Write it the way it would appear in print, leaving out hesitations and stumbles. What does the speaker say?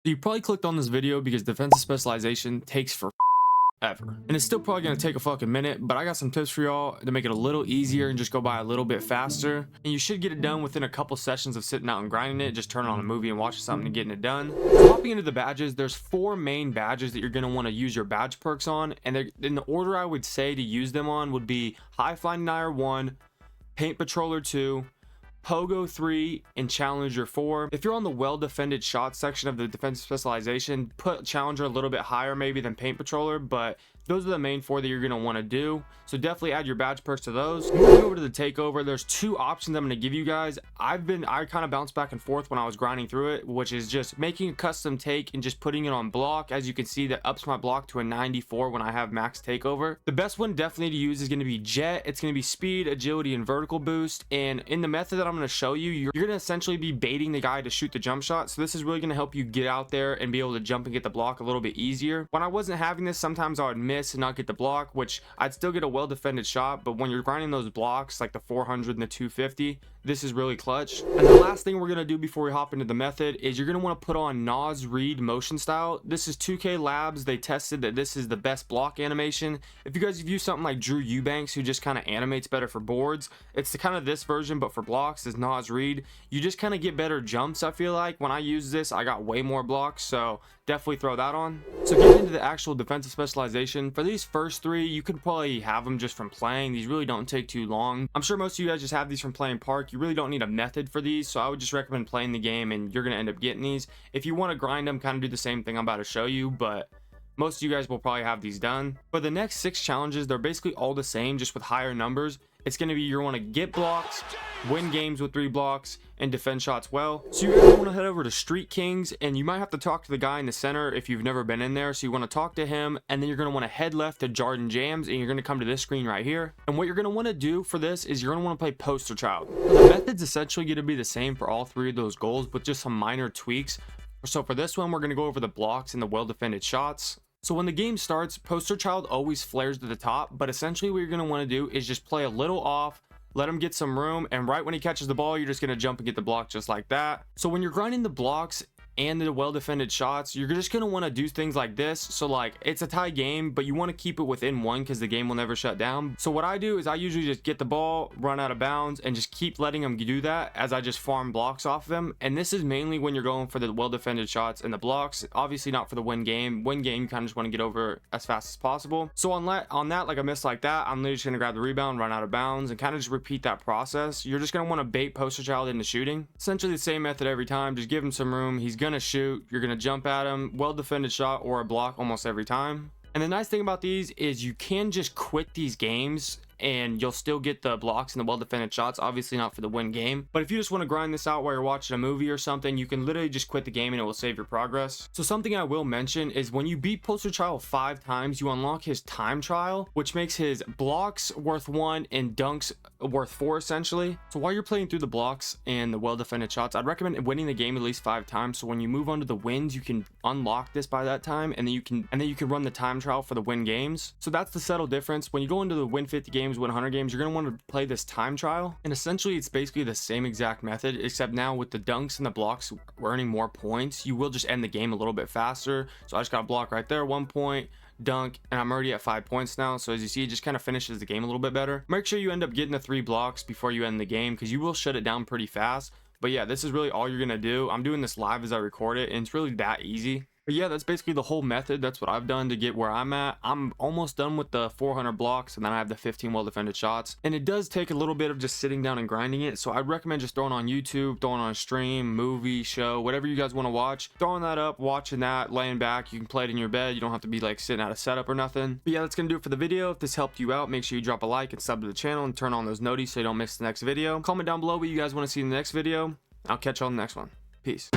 You probably clicked on this video because defensive specialization takes forever. And it's still probably going to take a fucking minute, but I got some tips for y'all to make it a little easier and just go by a little bit faster. And you should get it done within a couple sessions of sitting out and grinding it. Just turn on a movie and watching something and getting it done. So hopping into the badges, there's 4 main badges that you're going to want to use your badge perks on. And in the order I would say to use them on would be High Flying Denier 1, Paint Patroller 2, Pogo 3, and Challenger 4. If you're on the well-defended shot section of the defensive specialization, put Challenger a little bit higher maybe than Paint Patroller, but those are the main 4 that you're going to want to do. So definitely add your badge perks to those. Moving over to the Takeover, there's 2 options I'm going to give you guys. I kind of bounced back and forth when I was grinding through it, which is just making a custom take and just putting it on block. As you can see, that ups my block to a 94 when I have max Takeover. The best one definitely to use is going to be Jet. It's going to be speed, agility, and vertical boost. And in the method that I'm going to show you, you're going to essentially be baiting the guy to shoot the jump shot. So this is really going to help you get out there and be able to jump and get the block a little bit easier. When I wasn't having this, sometimes I would miss and not get the block, which I'd still get a well-defended shot, but when you're grinding those blocks like the 400 and the 250, this is really clutch. And the last thing we're going to do before we hop into the method is you're going to want to put on Nas Reed motion style. This is 2K Labs. They tested that this is the best block animation. If you guys have used something like Drew Eubanks, who just kind of animates better for boards, it's the kind of this version, but for blocks is Nas Reed. You just kind of get better jumps. I feel like when I use this, I got way more blocks, so definitely throw that on. So getting into the actual defensive specialization, for these first 3, you could probably have them just from playing. These really don't take too long. I'm sure most of you guys just have these from playing Park. You really don't need a method for these, so I would just recommend playing the game and you're going to end up getting these. If you want to grind them, kind of do the same thing I'm about to show you, but most of you guys will probably have these done. For the next 6 challenges, they're basically all the same, just with higher numbers. It's going to be you want to get blocks, win games with 3 blocks, and defend shots well. So you're going to want to head over to Street Kings, and you might have to talk to the guy in the center if you've never been in there. So you want to talk to him, and then you're going to want to head left to Jarden Jams, and you're going to come to this screen right here. And what you're going to want to do for this is you're going to want to play Poster Child. The method's essentially going to be the same for all 3 of those goals, with just some minor tweaks. So for this one, we're going to go over the blocks and the well-defended shots. So when the game starts, Poster Child always flares to the top, but essentially what you're going to want to do is just play a little off, let him get some room, and right when he catches the ball, you're just going to jump and get the block just like that. So when you're grinding the blocks and the well-defended shots, you're just going to want to do things like this. So like, it's a tie game, but you want to keep it within 1 because the game will never shut down. So what I do is I usually just get the ball, run out of bounds, and just keep letting them do that as I just farm blocks off them. And this is mainly when you're going for the well-defended shots and the blocks, obviously not for the win game. Win game, you kind of just want to get over as fast as possible. So on that, like a miss like that, I'm literally just going to grab the rebound, run out of bounds, and kind of just repeat that process. You're just going to want to bait Poster Child into shooting. Essentially the same method every time. Just give him some room. He's going to shoot. You're going to jump at him. Well defended shot or a block almost every time. And the nice thing about these is you can just quit these games and you'll still get the blocks and the well-defended shots, obviously not for the win game. But if you just want to grind this out while you're watching a movie or something, you can literally just quit the game and it will save your progress. So something I will mention is when you beat Poster Child 5 times, you unlock his time trial, which makes his blocks worth 1 and dunks worth 4 essentially. So while you're playing through the blocks and the well-defended shots, I'd recommend winning the game at least 5 times. So when you move on to the wins, you can unlock this by that time, and then you can run the time trial for the win games. So that's the subtle difference. When you go into the win 50 games, win 100 games, you're going to want to play this time trial, and essentially it's basically the same exact method, except now with the dunks and the blocks earning more points, you will just end the game a little bit faster. So I just got a block right there, 1 point, dunk, and I'm already at 5 points now. So as you see, it just kind of finishes the game a little bit better. Make sure you end up getting the 3 blocks before you end the game, because you will shut it down pretty fast. But yeah, this is really all you're going to do. I'm doing this live as I record it, and it's really that easy. But yeah, that's basically the whole method. That's what I've done to get where I'm at. I'm almost done with the 400 blocks, and then I have the 15 well-defended shots. And it does take a little bit of just sitting down and grinding it. So I'd recommend just throwing on YouTube, throwing on a stream, movie, show, whatever you guys want to watch. Throwing that up, watching that, laying back. You can play it in your bed. You don't have to be like sitting at a setup or nothing. But yeah, that's going to do it for the video. If this helped you out, make sure you drop a like and sub to the channel and turn on those noties so you don't miss the next video. Comment down below what you guys want to see in the next video. I'll catch you on the next one. Peace.